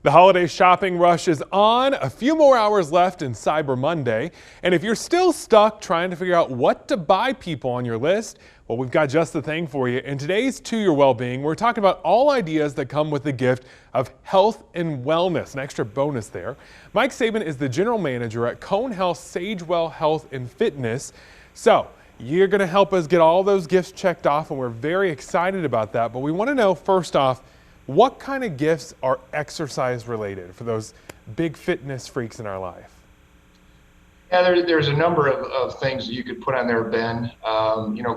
The holiday shopping rush is on. A few more hours left in Cyber Monday. And if you're still stuck trying to figure out what to buy people on your list, well, we've got just the thing for you. In today's To Your Wellbeing, we're talking about all ideas that come with the gift of health and wellness, an extra bonus there. Mike Sabin is the general manager at Cone Health, Sagewell Health and Fitness. So you're going to help us get all those gifts checked off, and we're very excited about that. But we want to know, first off, what kind of gifts are exercise related for those big fitness freaks in our life? Yeah, there's a number of things that you could put on there, Ben.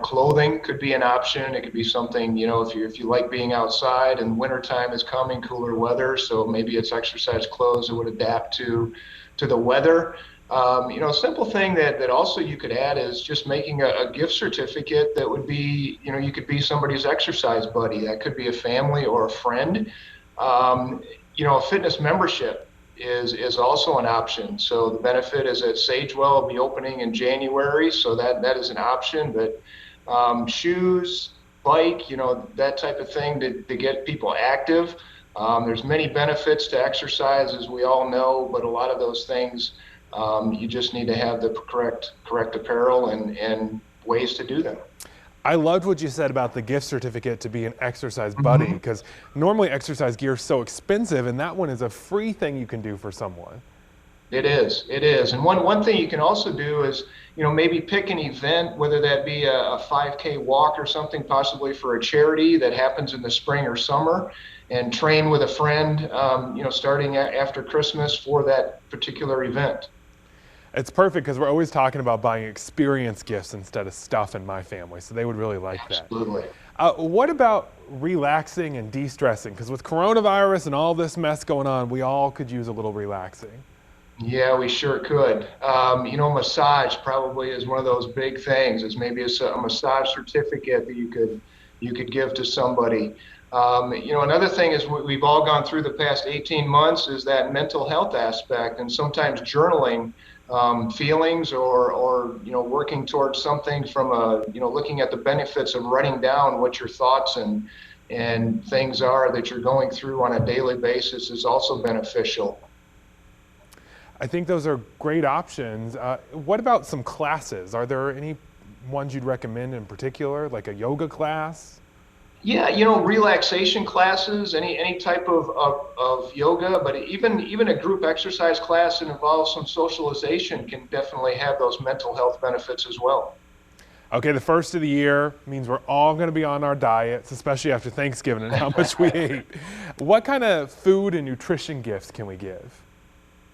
Clothing could be an option. It could be something, if you like being outside and wintertime is coming, cooler weather, so maybe it's exercise clothes that would adapt to the weather. A simple thing that also you could add is just making a gift certificate that would be, you could be somebody's exercise buddy. That could be a family or a friend. A fitness membership is also an option. So the benefit is that Sagewell will be opening in January, so that is an option. But shoes, bike, that type of thing to get people active. There's many benefits to exercise, as we all know, but a lot of those things, you just need to have the correct apparel and ways to do them. I loved what you said about the gift certificate to be an exercise buddy, because normally exercise gear is so expensive, and that one is a free thing you can do for someone. It is. And one thing you can also do is, maybe pick an event, whether that be a 5K walk or something, possibly for a charity that happens in the spring or summer, and train with a friend, starting after Christmas for that particular event. It's perfect because we're always talking about buying experience gifts instead of stuff in my family, so they would really like that. Absolutely. What about relaxing and de-stressing? Because with coronavirus and all this mess going on, we all could use a little relaxing. Yeah, we sure could. Massage probably is one of those big things. It's maybe a massage certificate that you could give to somebody. Another thing is we've all gone through the past 18 months is that mental health aspect, and sometimes journaling feelings or working towards something from looking at the benefits of writing down what your thoughts and things are that you're going through on a daily basis is also beneficial. I think those are great options. What about some classes? Are there any ones you'd recommend in particular, like a yoga class? Yeah, relaxation classes, any type of yoga, but even a group exercise class that involves some socialization can definitely have those mental health benefits as well. Okay, the first of the year means we're all going to be on our diets, especially after Thanksgiving and how much we ate. What kind of food and nutrition gifts can we give?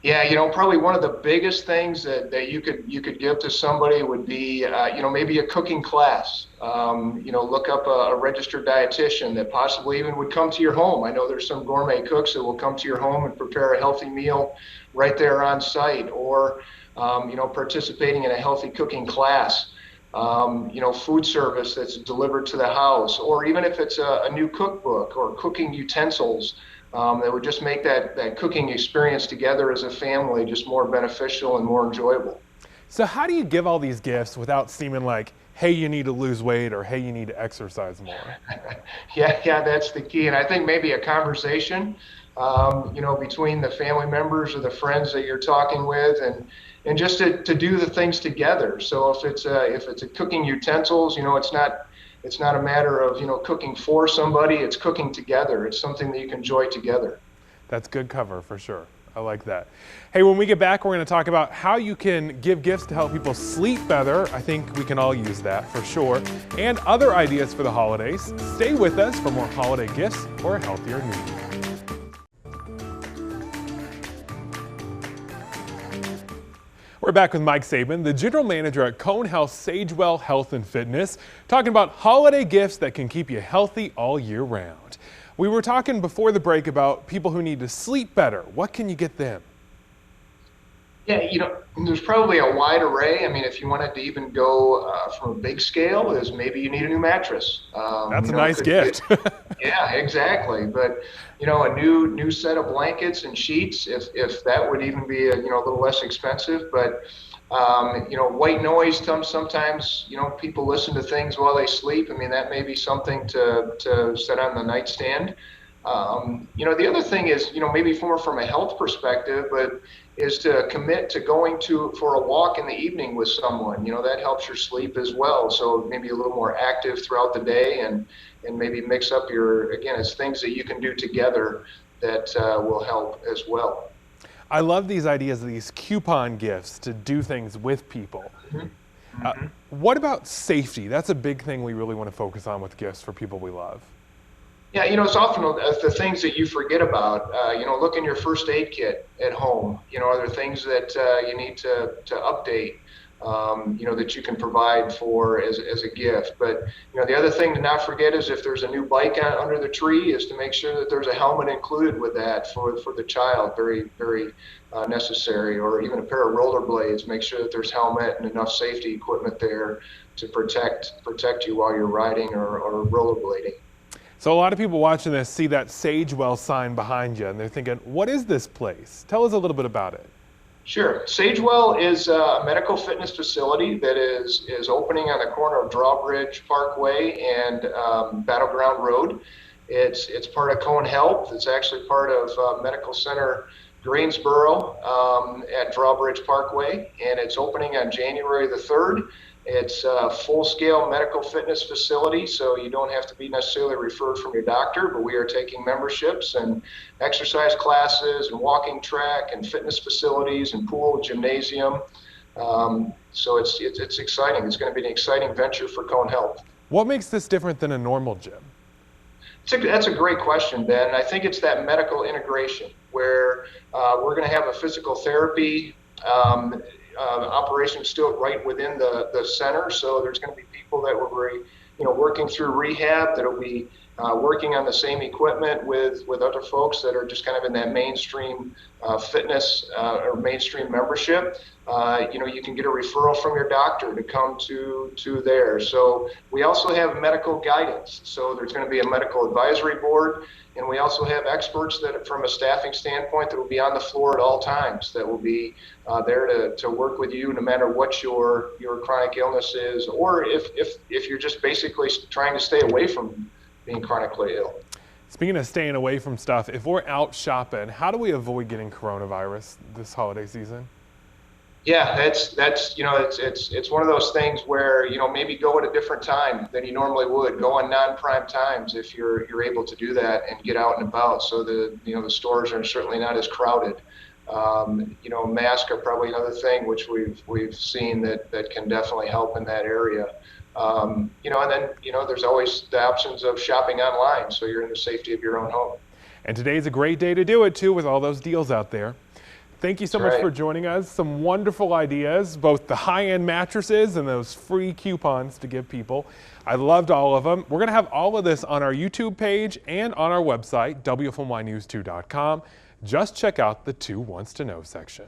Yeah, probably one of the biggest things that you could give to somebody would be, maybe a cooking class. Look up a registered dietitian that possibly even would come to your home. I know there's some gourmet cooks that will come to your home and prepare a healthy meal right there on site, or, participating in a healthy cooking class. Food service that's delivered to the house, or even if it's a new cookbook or cooking utensils. That would just make that cooking experience together as a family just more beneficial and more enjoyable. So how do you give all these gifts without seeming like, hey, you need to lose weight, or hey, you need to exercise more? Yeah, that's the key. And I think maybe a conversation, between the family members or the friends that you're talking with, and just to do the things together. So if it's a cooking utensils, it's not a matter of, cooking for somebody, it's cooking together. It's something that you can enjoy together. That's good cover for sure. I like that. Hey, when we get back, we're going to talk about how you can give gifts to help people sleep better. I think we can all use that for sure. And other ideas for the holidays. Stay with us for more holiday gifts or a healthier New Year. We're back with Mike Sabin, the general manager at Cone Health, Sagewell Health and Fitness, talking about holiday gifts that can keep you healthy all year round. We were talking before the break about people who need to sleep better. What can you get them? Yeah, there's probably a wide array. I mean, if you wanted to even go from a big scale, is maybe you need a new mattress. That's a nice gift. Yeah, exactly. But a new set of blankets and sheets, if that would even be a little less expensive. But white noise sometimes people listen to things while they sleep. I mean, that may be something to set on the nightstand. The other thing is, maybe more from a health perspective, but is to commit to going for a walk in the evening with someone. That helps your sleep as well. So maybe a little more active throughout the day, and maybe mix up it's things that you can do together that will help as well. I love these ideas of these coupon gifts to do things with people. What about safety? That's a big thing we really want to focus on with gifts for people we love. Yeah, it's often the things that you forget about. Look in your first aid kit at home. Are there things that you need to update? That you can provide for as a gift. But the other thing to not forget is if there's a new bike under the tree, is to make sure that there's a helmet included with that for the child. Very, very necessary. Or even a pair of rollerblades. Make sure that there's helmet and enough safety equipment there to protect you while you're riding or rollerblading. So a lot of people watching this see that Sagewell sign behind you, and they're thinking, what is this place? Tell us a little bit about it. Sure. Sagewell is a medical fitness facility that is opening on the corner of Drawbridge Parkway and Battleground Road. It's part of Cone Health. It's actually part of Medical Center Greensboro at Drawbridge Parkway, and it's opening on January the 3rd. It's a full-scale medical fitness facility, so you don't have to be necessarily referred from your doctor, but we are taking memberships and exercise classes and walking track and fitness facilities and pool, gymnasium. So it's exciting. It's going to be an exciting venture for Cone Health. What makes this different than a normal gym? That's a great question, Ben. I think it's that medical integration where we're going to have a physical therapy operation still right within the center. So there's going to be people that were working through rehab that'll be working on the same equipment with other folks that are just kind of in that mainstream fitness or mainstream membership. You can get a referral from your doctor to come to there. So we also have medical guidance. So there's going to be a medical advisory board, and we also have experts that, from a staffing standpoint, that will be on the floor at all times. That will be there to work with you, no matter what your chronic illness is, or if you're just basically trying to stay away from being chronically ill. Speaking of staying away from stuff, if we're out shopping, how do we avoid getting coronavirus this holiday season? Yeah, that's it's one of those things where maybe go at a different time than you normally would. Go on non-prime times if you're able to do that and get out and about. So the stores are certainly not as crowded. Masks are probably another thing which we've seen that can definitely help in that area. And then there's always the options of shopping online, so you're in the safety of your own home. And today's a great day to do it too, with all those deals out there. Thank you so much for joining us. Some wonderful ideas, both the high-end mattresses and those free coupons to give people. I loved all of them. We're going to have all of this on our YouTube page and on our website, WFMYnews2.com. Just check out the 2 Wants to Know section.